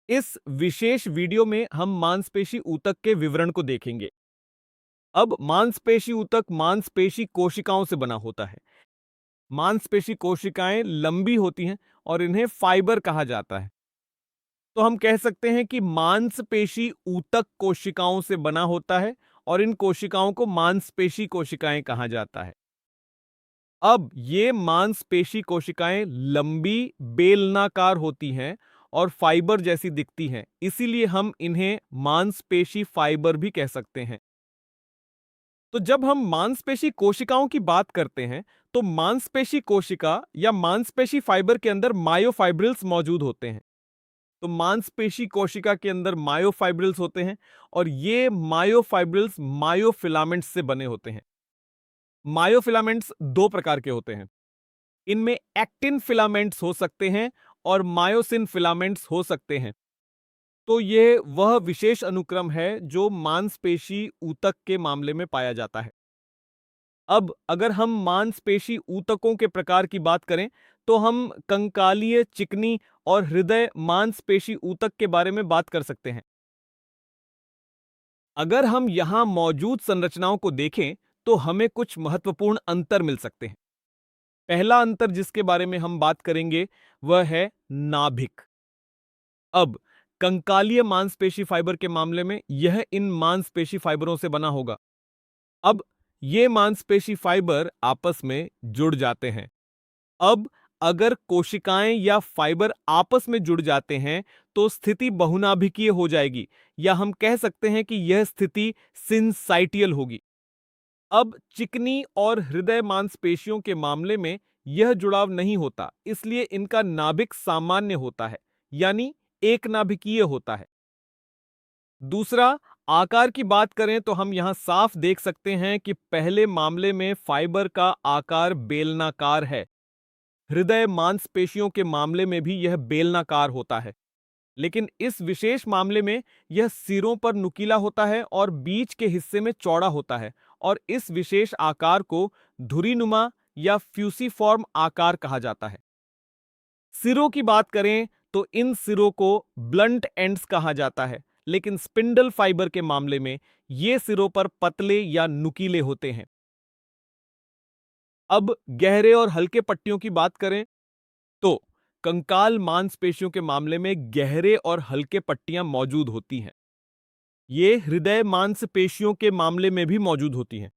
इस विशेष वीडियो में हम मांसपेशी ऊतक के विवरण को देखेंगे। अब मांसपेशी ऊतक मांसपेशी कोशिकाओं से बना होता है। मांसपेशी कोशिकाएं लंबी होती हैं और इन्हें फाइबर कहा जाता है। तो हम कह सकते हैं कि मांसपेशी ऊतक कोशिकाओं से बना होता है और इन कोशिकाओं को मांसपेशी कोशिकाएं कहा जाता है। अब ये मांसपेशी कोशिकाएं लंबी बेलनाकार होती हैं और फाइबर जैसी दिखती हैं, इसीलिए हम इन्हें मांसपेशी फाइबर भी कह सकते हैं। तो जब हम मांसपेशी कोशिकाओं की बात करते हैं तो मांसपेशी कोशिका या मांसपेशी फाइबर के अंदर मायोफाइब्रिल्स मौजूद होते हैं। तो मांसपेशी कोशिका के अंदर मायोफाइब्रिल्स होते हैं और ये मायोफाइब्रिल्स मायोफिलामेंट्स से बने होते हैं। मायोफिलामेंट्स दो प्रकार के होते हैं। इनमें एक्टिन फिलामेंट्स हो सकते हैं और मायोसिन फिलामेंट्स हो सकते हैं। तो यह वह विशेष अनुक्रम है जो मांसपेशी ऊतक के मामले में पाया जाता है। अब अगर हम मांसपेशी ऊतकों के प्रकार की बात करें तो हम कंकालीय, चिकनी और हृदय मांसपेशी ऊतक के बारे में बात कर सकते हैं। अगर हम यहां मौजूद संरचनाओं को देखें तो हमें कुछ महत्वपूर्ण अंतर मिल सकते हैं। पहला अंतर जिसके बारे में हम बात करेंगे वह है नाभिक। अब कंकालीय मांसपेशी फाइबर के मामले में यह इन मांसपेशी फाइबरों से बना होगा। अब ये मांसपेशी फाइबर आपस में जुड़ जाते हैं। अब अगर कोशिकाएं या फाइबर आपस में जुड़ जाते हैं तो स्थिति बहुनाभिकीय हो जाएगी, या हम कह सकते हैं कि यह स्थिति सिंसाइटियल होगी। अब चिकनी और हृदय मांसपेशियों के मामले में यह जुड़ाव नहीं होता, इसलिए इनका नाभिक सामान्य होता है, यानी एक नाभिकीय होता है। दूसरा, आकार की बात करें तो हम यहां साफ देख सकते हैं कि पहले मामले में फाइबर का आकार बेलनाकार है। हृदय मांसपेशियों के मामले में भी यह बेलनाकार होता है, लेकिन इस विशेष मामले में यह सिरों पर नुकीला होता है और बीच के हिस्से में चौड़ा होता है, और इस विशेष आकार को धुरीनुमा या फ्यूसीफॉर्म आकार कहा जाता है। सिरों की बात करें तो इन सिरों को ब्लंट एंड्स कहा जाता है, लेकिन स्पिंडल फाइबर के मामले में ये सिरों पर पतले या नुकीले होते हैं। अब गहरे और हल्के पट्टियों की बात करें तो कंकाल मांसपेशियों के मामले में गहरे और हल्के पट्टियां मौजूद होती हैं। ये हृदय मांसपेशियों के मामले में भी मौजूद होती हैं।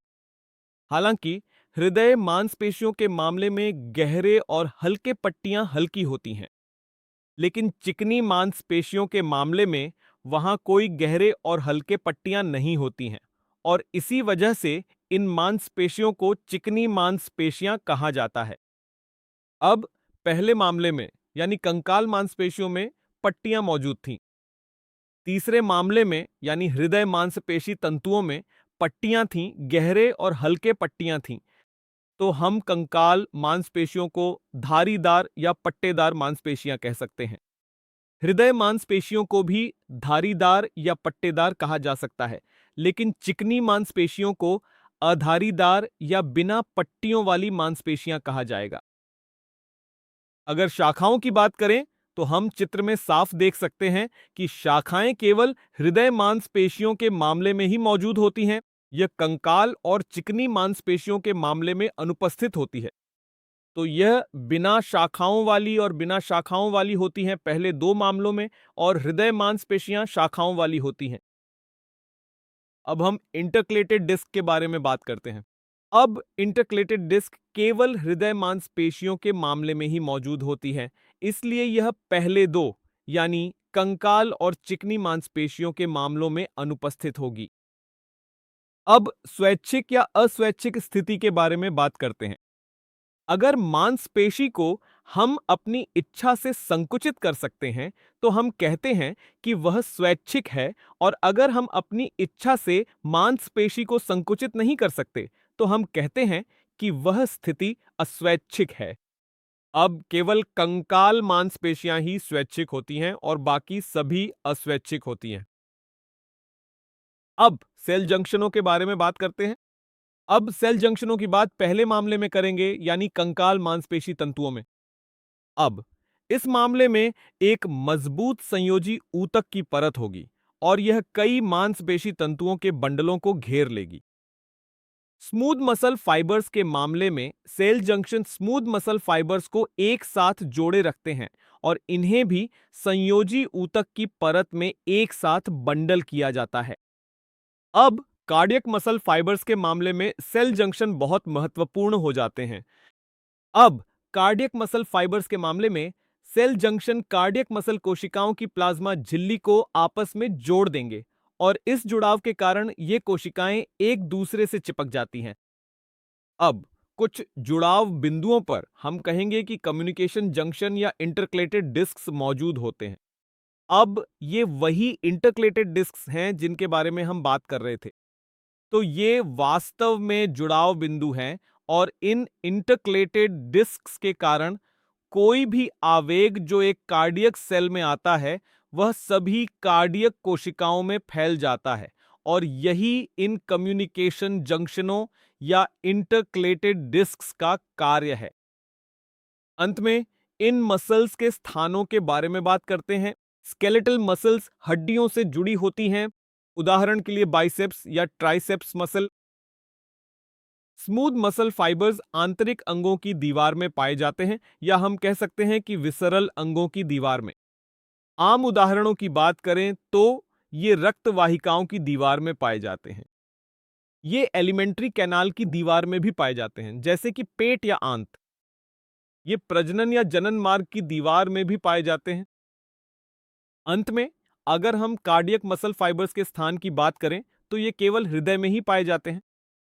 हालांकि हृदय मांसपेशियों के मामले में गहरे और हल्के पट्टियां हल्की होती हैं, लेकिन चिकनी मांसपेशियों के मामले में वहां कोई गहरे और हल्के पट्टियां नहीं होती हैं, और इसी वजह से इन मांसपेशियों को चिकनी मांसपेशियां कहा जाता है। अब पहले मामले में यानी कंकाल मांसपेशियों में पट्टियां मौजूद थीं। तीसरे मामले में यानी हृदय मांसपेशी तंतुओं में पट्टियां थीं, गहरे और हल्के पट्टियां थीं। तो हम कंकाल मांसपेशियों को धारीदार या पट्टेदार मांसपेशियां कह सकते हैं। हृदय मांसपेशियों को भी धारीदार या पट्टेदार कहा जा सकता है, लेकिन चिकनी मांसपेशियों को अधारीदार या बिना पट्टियों वाली मांसपेशियां कहा जाएगा। अगर शाखाओं की बात करें तो हम चित्र में साफ देख सकते हैं कि शाखाएं केवल हृदय मांसपेशियों के मामले में ही मौजूद होती हैं। यह कंकाल और चिकनी मांसपेशियों के मामले में अनुपस्थित होती है। तो यह बिना शाखाओं वाली और बिना शाखाओं वाली होती हैं पहले दो मामलों में, और हृदय मांसपेशियां शाखाओं वाली होती हैं। अब हम इंटरकलेटेड डिस्क के बारे में बात करते हैं। अब इंटरकलेटेड डिस्क केवल हृदय मांसपेशियों के मामले में ही मौजूद होती है, इसलिए यह पहले दो यानी कंकाल और चिकनी मांसपेशियों के मामलों में अनुपस्थित होगी। अब स्वैच्छिक या अस्वैच्छिक स्थिति के बारे में बात करते हैं। अगर मांसपेशी को हम अपनी इच्छा से संकुचित कर सकते हैं तो हम कहते हैं कि वह स्वैच्छिक है, और अगर हम अपनी इच्छा से मांसपेशी को संकुचित नहीं कर सकते तो हम कहते हैं कि वह स्थिति अस्वैच्छिक है। अब केवल कंकाल मांसपेशियां ही स्वैच्छिक होती हैं और बाकी सभी अस्वैच्छिक होती हैं। अब सेल जंक्शनों के बारे में बात करते हैं। अब सेल जंक्शनों की बात पहले मामले में करेंगे यानी कंकाल मांसपेशी तंतुओं में। अब इस मामले में एक मजबूत संयोजी ऊतक की परत होगी और यह कई मांसपेशी तंतुओं के बंडलों को घेर लेगी। स्मूथ मसल फाइबर्स के मामले में cell junction smooth muscle fibres को एक साथ जोड़े रखते हैं और इन्हें भी संयोजी ऊतक की परत में एक साथ बंडल किया जाता है। अब कार्डियक मसल फाइबर्स के मामले में सेल जंक्शन बहुत महत्वपूर्ण हो जाते हैं। अब कार्डियक मसल फाइबर्स के मामले में सेल जंक्शन कार्डियक मसल कोशिकाओं की प्लाज्मा झिल्ली को आपस में जोड़ देंगे और इस जुड़ाव के कारण ये कोशिकाएं एक दूसरे से चिपक जाती हैं। अब कुछ जुड़ाव बिंदुओं पर हम कहेंगे कि कम्युनिकेशन जंक्शन या इंटरक्लेटेड डिस्क्स मौजूद होते हैं। अब ये वही इंटरक्लेटेड डिस्क्स हैं जिनके बारे में हम बात कर रहे थे। तो ये वास्तव में जुड़ाव बिंदु हैं और इन इंटरक्लेटेड डिस्क्स के कारण कोई भी आवेग जो एक कार्डियक सेल में आता है वह सभी कार्डियक कोशिकाओं में फैल जाता है और यही इन कम्युनिकेशन जंक्शनों या इंटरक्लेटेड डिस्क्स का कार्य है। अंत में इन मसल्स के स्थानों के बारे में बात करते हैं। स्केलेटल मसल्स हड्डियों से जुड़ी होती हैं, उदाहरण के लिए बाइसेप्स या triceps muscle. Smooth muscle fibres आंतरिक अंगों की दीवार में पाए जाते हैं या हम कह सकते हैं कि विसरल अंगों की दीवार में। आम उदाहरणों की बात करें तो ये रक्त वाहिकाओं की दीवार में पाए जाते हैं। ये एलिमेंट्री कैनाल की दीवार में भी पाए जाते हैं, जैसे कि पेट या आंत। ये प्रजनन या जनन मार्ग की दीवार में भी पाए जाते हैं। अंत में अगर हम कार्डियक मसल फाइबर्स के स्थान की बात करें तो ये केवल हृदय में ही पाए जाते हैं।